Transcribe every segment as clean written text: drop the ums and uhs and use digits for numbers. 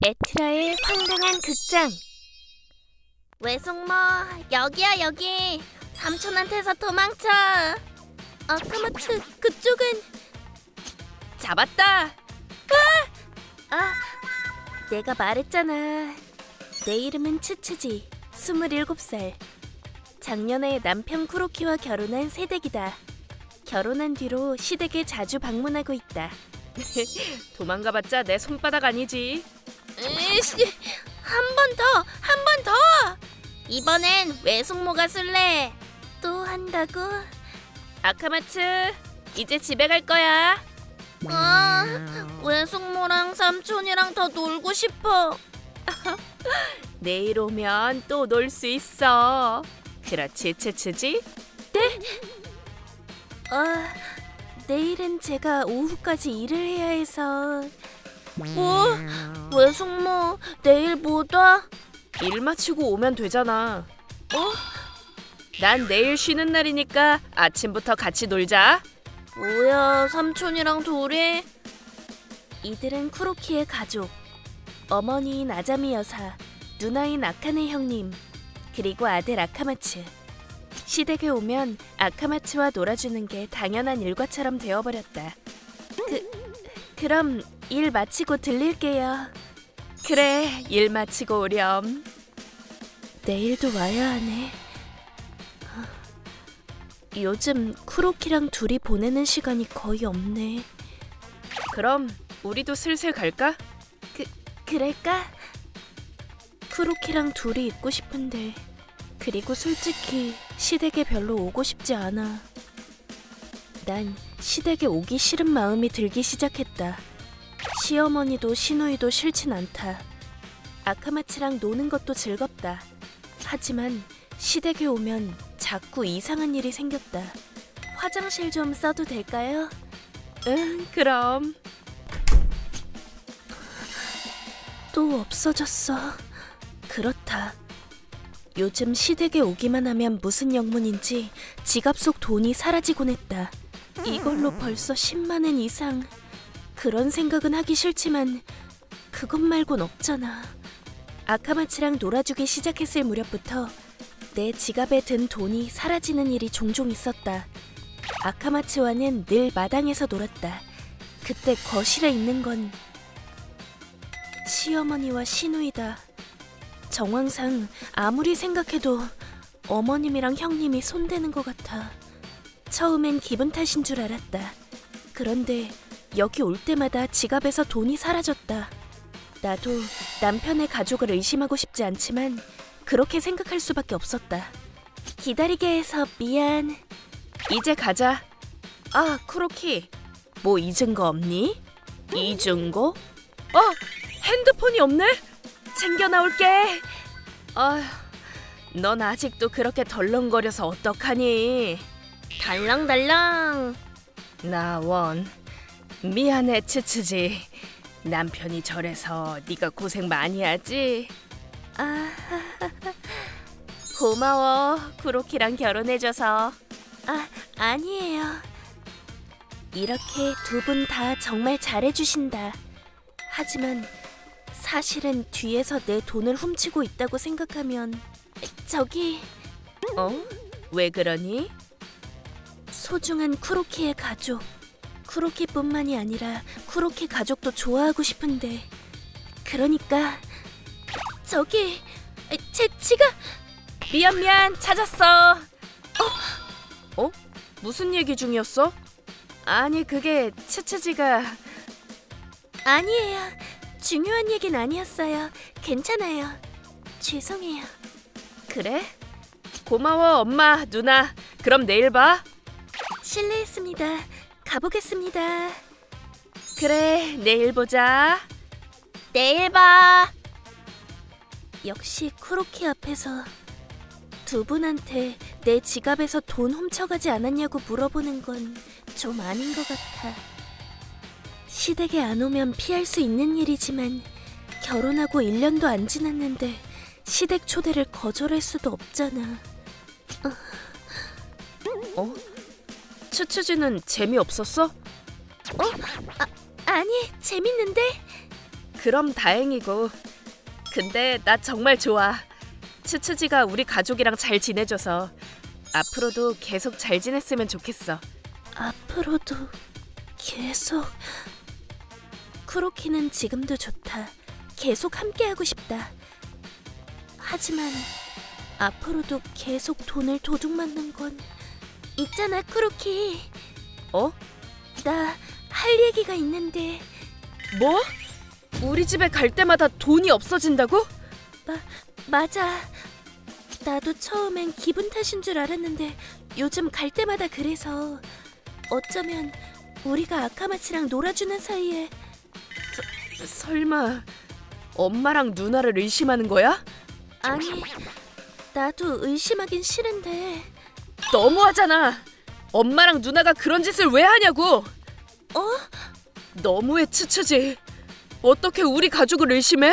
에트라의 황당한 극장. 외숙모, 여기야 여기. 삼촌한테서 도망쳐. 아카마츠, 그쪽은... 잡았다. 내가 말했잖아. 내 이름은 츠츠지, 27살. 작년에 남편 쿠로키와 결혼한 새댁이다. 결혼한 뒤로 시댁에 자주 방문하고 있다. 도망가봤자 내 손바닥 아니지. 에이씨, 한 번 더! 이번엔 외숙모가 쓸래. 또 한다고? 아카마츠, 이제 집에 갈 거야. 외숙모랑 삼촌이랑 더 놀고 싶어. 내일 오면 또 놀 수 있어. 그렇지, 츠츠지? 네? 내일은 제가 오후까지 일을 해야 해서... 뭐? 외숙모, 내일 못 와? 일 마치고 오면 되잖아. 난 내일 쉬는 날이니까 아침부터 같이 놀자. 뭐야, 삼촌이랑 둘이? 이들은 쿠로키의 가족. 어머니인 아자미 여사, 누나인 아카네 형님, 그리고 아들 아카마츠. 시댁에 오면 아카마츠와 놀아주는 게 당연한 일과처럼 되어버렸다. 그럼 일 마치고 들릴게요. 그래, 일 마치고 오렴. 내일도 와야 하네. 요즘 쿠로키랑 둘이 보내는 시간이 거의 없네. 그럼 우리도 슬슬 갈까? 그럴까? 쿠로키랑 둘이 있고 싶은데, 그리고 솔직히 시댁에 별로 오고 싶지 않아. 난 시댁에 오기 싫은 마음이 들기 시작했다. 시어머니도 시누이도 싫진 않다. 아카마츠랑 노는 것도 즐겁다. 하지만 시댁에 오면 자꾸 이상한 일이 생겼다. 화장실 좀 써도 될까요? 응, 그럼. 또 없어졌어. 그렇다. 요즘 시댁에 오기만 하면 무슨 영문인지 지갑 속 돈이 사라지곤 했다. 이걸로 벌써 10만 엔 이상. 그런 생각은 하기 싫지만 그것 말곤 없잖아. 아카마츠랑 놀아주기 시작했을 무렵부터 내 지갑에 든 돈이 사라지는 일이 종종 있었다. 아카마츠와는 늘 마당에서 놀았다. 그때 거실에 있는 건 시어머니와 시누이다. 정황상 아무리 생각해도 어머님이랑 형님이 손대는 것 같아. 처음엔 기분 탓인 줄 알았다. 그런데 여기 올 때마다 지갑에서 돈이 사라졌다. 나도 남편의 가족을 의심하고 싶지 않지만 그렇게 생각할 수밖에 없었다. 기다리게 해서 미안. 이제 가자. 쿠로키, 뭐 잊은 거 없니? 잊은 거? 핸드폰이 없네? 챙겨 나올게. 넌 아직도 그렇게 덜렁거려서 어떡하니? 달랑달랑. 나원, 미안해 츠츠지. 남편이 저래서 네가 고생 많이 하지? 고마워, 쿠로키랑 결혼해줘서. 아니에요. 이렇게 두 분 다 정말 잘해주신다. 하지만 사실은 뒤에서 내 돈을 훔치고 있다고 생각하면... 저기... 왜 그러니? 소중한 쿠로키의 가족. 쿠로키뿐만이 아니라 쿠로키 가족도 좋아하고 싶은데... 그러니까... 저기... 제 지갑... 미안, 찾았어. 무슨 얘기 중이었어? 아니, 그게 츠츠지가... 아니에요. 중요한 얘긴 아니었어요. 괜찮아요. 죄송해요. 그래? 고마워, 엄마, 누나. 그럼 내일 봐. 실례했습니다. 가보겠습니다. 그래, 내일 보자. 내일 봐. 역시 쿠로키 앞에서 두 분한테 내 지갑에서 돈 훔쳐가지 않았냐고 물어보는 건 좀 아닌 것 같아. 시댁에 안 오면 피할 수 있는 일이지만 결혼하고 1년도 안 지났는데 시댁 초대를 거절할 수도 없잖아. 츠츠지는 재미없었어? 아니, 재밌는데? 그럼 다행이고. 근데 나 정말 좋아. 츠츠지가 우리 가족이랑 잘 지내줘서 앞으로도 계속 잘 지냈으면 좋겠어. 앞으로도 계속... 쿠로키는 지금도 좋다. 계속 함께하고 싶다. 하지만 앞으로도 계속 돈을 도둑맞는 건... 있잖아, 쿠로키. 어? 나 할 얘기가 있는데. 뭐? 우리 집에 갈 때마다 돈이 없어진다고? 맞아. 나도 처음엔 기분 탓인 줄 알았는데 요즘 갈 때마다 그래서 어쩌면 우리가 아카마치랑 놀아주는 사이에... 설마 엄마랑 누나를 의심하는 거야? 아니, 나도 의심하긴 싫은데... 너무하잖아. 엄마랑 누나가 그런 짓을 왜 하냐고. 너무해, 츠츠지. 어떻게 우리 가족을 의심해?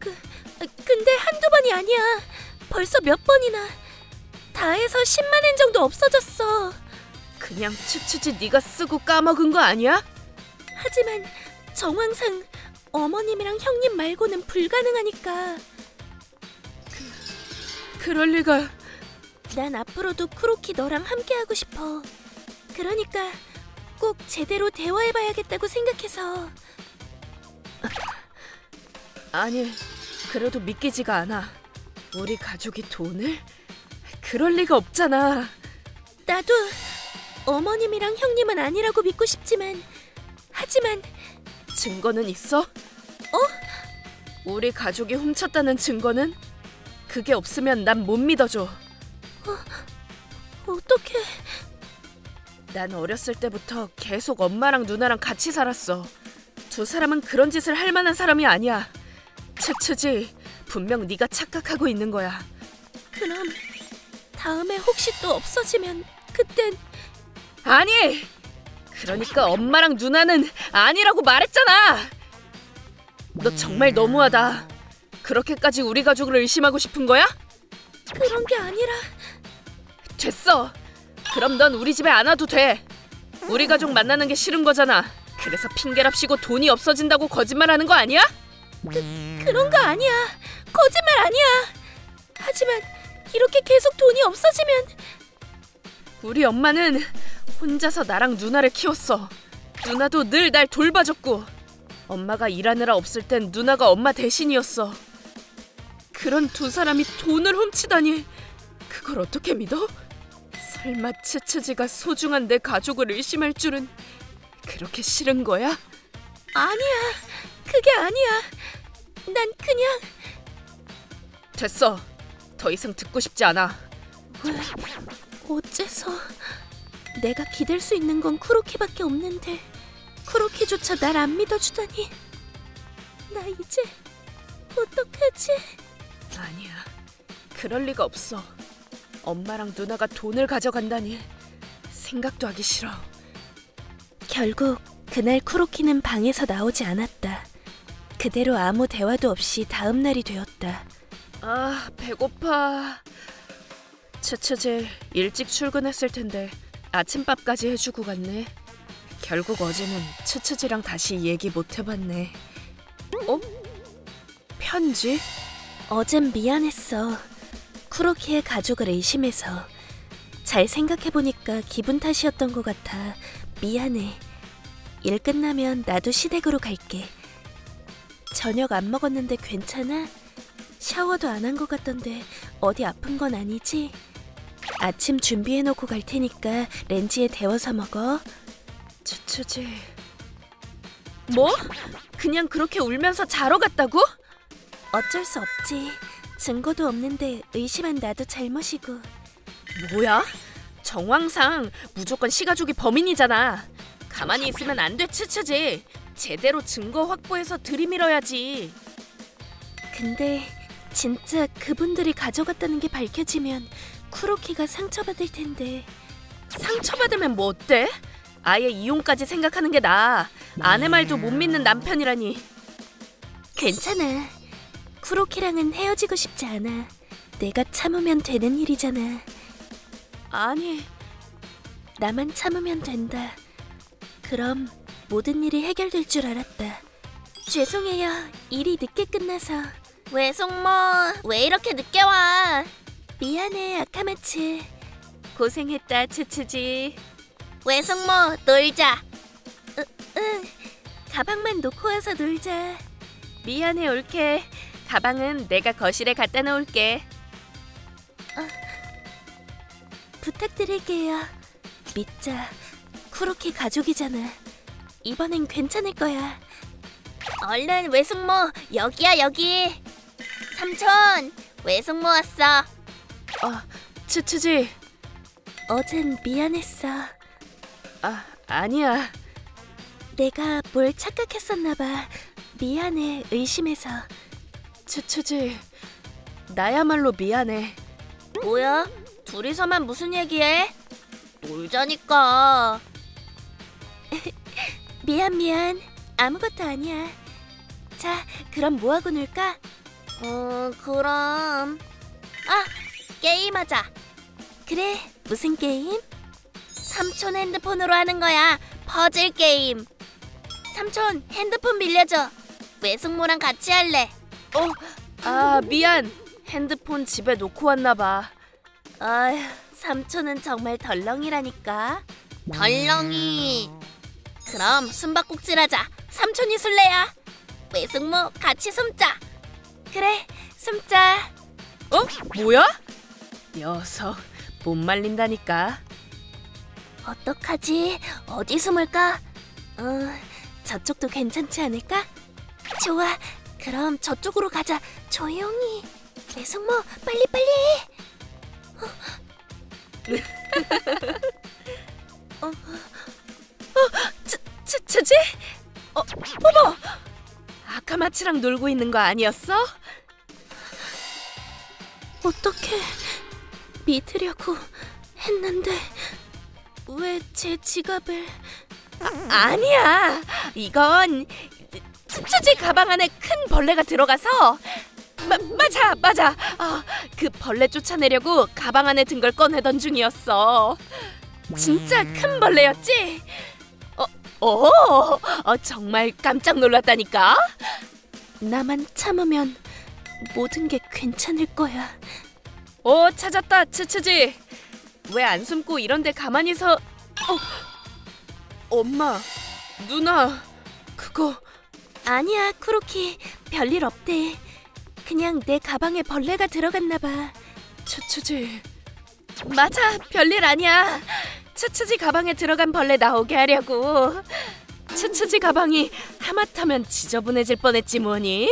근데 한두 번이 아니야. 벌써 몇 번이나. 다 해서 10만 엔 정도 없어졌어. 그냥 츠츠지 네가 쓰고 까먹은 거 아니야? 하지만 정황상 어머님이랑 형님 말고는 불가능하니까. 그럴 리가. 난 앞으로도 쿠로키 너랑 함께하고 싶어. 그러니까 꼭 제대로 대화해봐야겠다고 생각해서. 아니, 그래도 믿기지가 않아. 우리 가족이 돈을? 그럴 리가 없잖아. 나도 어머님이랑 형님은 아니라고 믿고 싶지만, 하지만... 증거는 있어? 우리 가족이 훔쳤다는 증거는? 그게 없으면 난 못 믿어줘. 어떡해. 난 어렸을 때부터 계속 엄마랑 누나랑 같이 살았어. 두 사람은 그런 짓을 할 만한 사람이 아니야. 츠츠지, 분명 네가 착각하고 있는 거야. 그럼 다음에 혹시 또 없어지면 그땐... 아니! 그러니까 엄마랑 누나는 아니라고 말했잖아! 너 정말 너무하다. 그렇게까지 우리 가족을 의심하고 싶은 거야? 그런 게 아니라... 됐어! 그럼 넌 우리 집에 안 와도 돼. 우리 가족 만나는 게 싫은 거잖아. 그래서 핑계랍시고 돈이 없어진다고 거짓말하는 거 아니야? 그런 거 아니야. 거짓말 아니야. 하지만 이렇게 계속 돈이 없어지면... 우리 엄마는 혼자서 나랑 누나를 키웠어. 누나도 늘 날 돌봐줬고, 엄마가 일하느라 없을 땐 누나가 엄마 대신이었어. 그런 두 사람이 돈을 훔치다니, 그걸 어떻게 믿어? 설마 츠츠지가 소중한 내 가족을 의심할 줄은... 그렇게 싫은 거야? 아니야, 그게 아니야. 난 그냥... 됐어. 더 이상 듣고 싶지 않아. 왜? 어째서... 내가 기댈 수 있는 건 쿠로키밖에 없는데 쿠로키조차 날 안 믿어주다니. 나 이제 어떡하지? 아니야, 그럴 리가 없어. 엄마랑 누나가 돈을 가져간다니 생각도 하기 싫어. 결국 그날 쿠로키는 방에서 나오지 않았다. 그대로 아무 대화도 없이 다음 날이 되었다. 아, 배고파. 츠츠지 일찍 출근했을 텐데 아침밥까지 해주고 갔네. 결국 어제는 츠츠지랑 다시 얘기 못 해봤네. 편지? 어젠 미안했어. 쿠로키의 가족을 의심해서. 잘 생각해보니까 기분 탓이었던 것 같아. 미안해. 일 끝나면 나도 시댁으로 갈게. 저녁 안 먹었는데 괜찮아? 샤워도 안 한 것 같던데 어디 아픈 건 아니지? 아침 준비해놓고 갈 테니까 렌지에 데워서 먹어. 츠츠지... 뭐? 그냥 그렇게 울면서 자러 갔다고? 어쩔 수 없지. 증거도 없는데 의심한 나도 잘못이고. 뭐야? 정황상 무조건 시가족이 범인이잖아. 가만히 있으면 안 돼, 츠츠지. 제대로 증거 확보해서 들이밀어야지. 근데 진짜 그분들이 가져갔다는 게 밝혀지면 쿠로키가 상처받을 텐데. 상처받으면 뭐 어때? 아예 이혼까지 생각하는 게 나아. 아내 말도 못 믿는 남편이라니. 괜찮아. 쿠로키랑은 헤어지고 싶지 않아. 내가 참으면 되는 일이잖아. 아니, 나만 참으면 된다. 그럼 모든 일이 해결될 줄 알았다. 죄송해요. 일이 늦게 끝나서. 외숙모, 왜 이렇게 늦게 와? 미안해, 아카마츠. 고생했다, 츠츠지. 외숙모, 놀자. 응. 가방만 놓고 와서 놀자. 미안해, 올케. 가방은 내가 거실에 갖다 놓을게. 부탁드릴게요. 믿자. 쿠로키 가족이잖아. 이번엔 괜찮을 거야. 얼른 외숙모, 여기야 여기. 삼촌, 외숙모 왔어. 츠츠지. 어젠 미안했어. 아니야. 내가 뭘 착각했었나 봐. 미안해, 의심해서. 츠츠지, 나야말로 미안해. 뭐야? 둘이서만 무슨 얘기해? 놀자니까. 미안. 아무것도 아니야. 자, 그럼 뭐하고 놀까? 그럼 게임하자. 그래, 무슨 게임? 삼촌 핸드폰으로 하는 거야. 퍼즐 게임. 삼촌, 핸드폰 빌려줘. 외숙모랑 같이 할래. 미안. 핸드폰 집에 놓고 왔나 봐. 아휴, 삼촌은 정말 덜렁이라니까. 덜렁이. 그럼 숨바꼭질하자. 삼촌이 술래야. 외숙모 같이 숨자. 그래, 숨자. 뭐야? 녀석, 못 말린다니까. 어떡하지? 어디 숨을까? 저쪽도 괜찮지 않을까? 좋아, 그럼 저쪽으로 가자. 조용히. 외숙모, 빨리. 츠츠지? 어머! 아카마츠랑 놀고 있는 거 아니었어? 어떻게 믿으려고 했는데 왜 제 지갑을... 아니야! 이건 츠츠지 가방 안에 큰 벌레가 들어가서... 맞아! 그 벌레 쫓아내려고 가방 안에 든 걸 꺼내던 중이었어. 진짜 큰 벌레였지? 정말 깜짝 놀랐다니까? 나만 참으면 모든 게 괜찮을 거야. 찾았다, 츠츠지. 왜 안 숨고 이런 데 가만히 서... 엄마, 누나, 그거... 아니야, 쿠로키. 별일 없대. 그냥 내 가방에 벌레가 들어갔나 봐. 츠츠지... 맞아, 별일 아니야. 츠츠지 가방에 들어간 벌레 나오게 하려고. 츠츠지 가방이 하마터면 지저분해질 뻔했지 뭐니.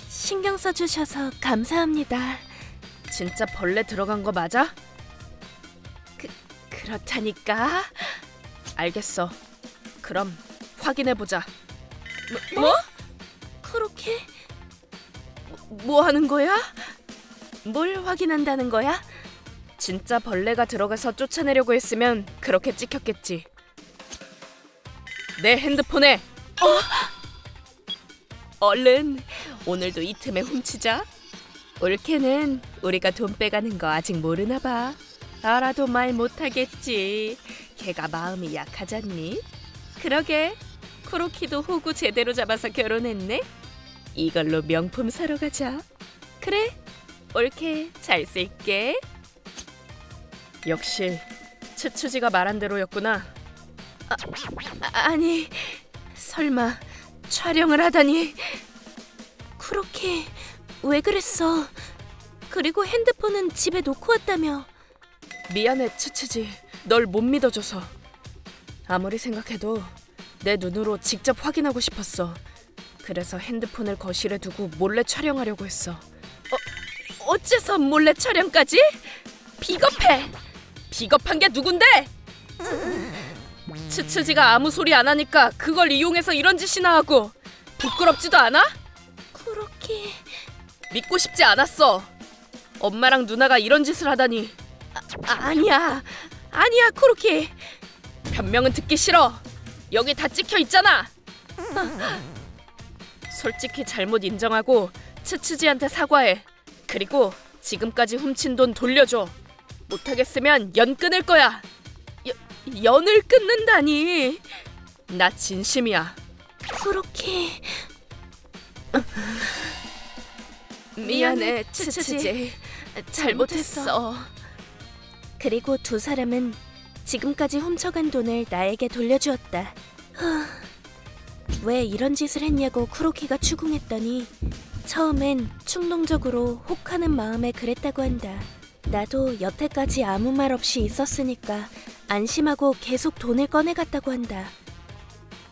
신경 써주셔서 감사합니다. 진짜 벌레 들어간 거 맞아? 그렇다니까. 알겠어. 그럼 확인해보자. 뭐? 쿠로키? 뭐 하는 거야? 뭘 확인한다는 거야? 진짜 벌레가 들어가서 쫓아내려고 했으면 그렇게 찍혔겠지. 내 핸드폰에! 얼른 오늘도 이 틈에 훔치자. 올케는 우리가 돈 빼가는 거 아직 모르나 봐. 알아도 말 못하겠지. 걔가 마음이 약하잖니? 그러게, 쿠로키도 호구 제대로 잡아서 결혼했네. 이걸로 명품 사러 가자. 그래, 올케 잘 쓸게. 역시 츠츠지가 말한 대로였구나. 아니, 설마 촬영을 하다니. 쿠로키, 왜 그랬어? 그리고 핸드폰은 집에 놓고 왔다며. 미안해, 츠츠지. 널 못 믿어줘서. 아무리 생각해도 내 눈으로 직접 확인하고 싶었어. 그래서 핸드폰을 거실에 두고 몰래 촬영하려고 했어. 어째서 몰래 촬영까지? 비겁해! 비겁한 게 누군데? 츠츠지가 아무 소리 안 하니까 그걸 이용해서 이런 짓이나 하고. 부끄럽지도 않아? 쿠로키... 믿고 싶지 않았어. 엄마랑 누나가 이런 짓을 하다니. 아니야 쿠로키. 변명은 듣기 싫어. 여기 다 찍혀 있잖아. 솔직히 잘못 인정하고 츠츠지한테 사과해. 그리고 지금까지 훔친 돈 돌려줘. 못하겠으면 연 끊을 거야. 연을 끊는다니. 나 진심이야. 쿠로키, 미안해, 츠츠지. 잘못했어. 그리고 두 사람은 지금까지 훔쳐간 돈을 나에게 돌려주었다. 왜 이런 짓을 했냐고 쿠로키가 추궁했더니 처음엔 충동적으로 혹하는 마음에 그랬다고 한다. 나도 여태까지 아무 말 없이 있었으니까 안심하고 계속 돈을 꺼내갔다고 한다.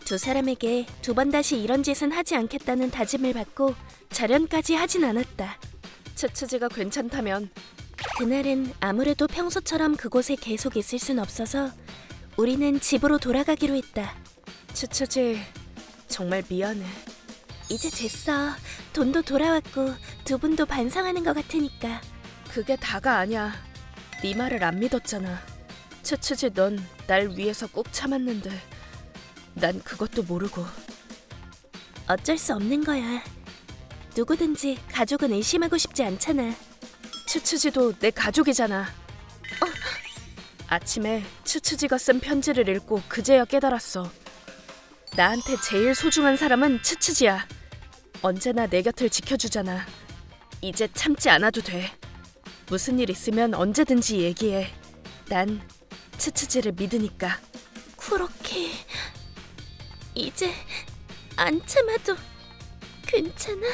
두 사람에게 두 번 다시 이런 짓은 하지 않겠다는 다짐을 받고 절연까지 하진 않았다. 츠츠지가 괜찮다면. 그날은 아무래도 평소처럼 그곳에 계속 있을 순 없어서 우리는 집으로 돌아가기로 했다. 츠츠지, 정말 미안해. 이제 됐어. 돈도 돌아왔고 두 분도 반성하는 것 같으니까. 그게 다가 아니야. 네 말을 안 믿었잖아. 츠츠지, 넌 날 위해서 꼭 참았는데 난 그것도 모르고. 어쩔 수 없는 거야. 누구든지 가족은 의심하고 싶지 않잖아. 츠츠지도 내 가족이잖아. 아침에 츠츠지가 쓴 편지를 읽고 그제야 깨달았어. 나한테 제일 소중한 사람은 츠츠지야. 언제나 내 곁을 지켜주잖아. 이제 참지 않아도 돼. 무슨 일 있으면 언제든지 얘기해. 난 츠츠지를 믿으니까. 그렇게 이제 안 참아도 괜찮아?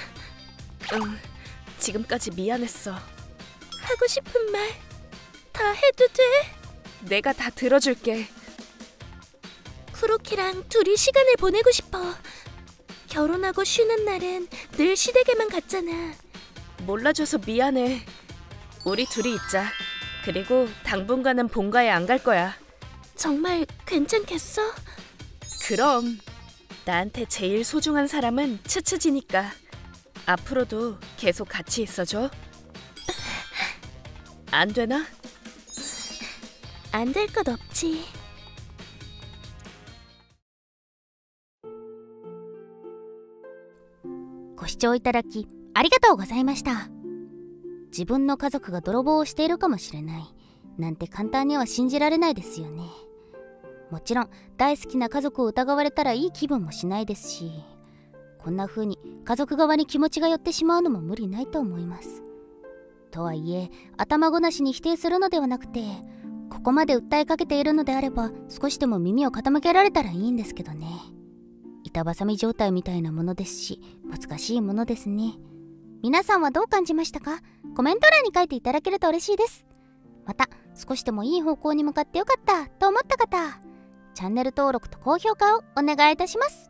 응, 지금까지 미안했어. 하고 싶은 말 다 해도 돼? 내가 다 들어줄게. 쿠로키랑 둘이 시간을 보내고 싶어. 결혼하고 쉬는 날은 늘 시댁에만 갔잖아. 몰라줘서 미안해. 우리 둘이 있자. 그리고 당분간은 본가에 안 갈 거야. 정말 괜찮겠어? 그럼. 나한테 제일 소중한 사람은 츠츠지니까 앞으로도 계속 같이 있어줘. 안 되나? 안 될 것 없지.ご視聴いただきありがとうございました。自分の家族が泥棒をしているかもしれないなんて簡単には信じられないですよね。もちろん大好きな家族を疑われたらいい気分もしないですし、こんな風に家族側に気持ちが寄ってしまうのも無理ないと思います。とはいえ頭ごなしに否定するのではなくて、ここまで訴えかけているのであれば少しでも耳を傾けられたらいいんですけどね。板挟み状態みたいなものですし難しいものですね。皆さんはどう感じましたか？コメント欄に書いていただけると嬉しいです。また少しでもいい方向に向かってよかったと思った方、チャンネル登録と高評価をお願いいたします。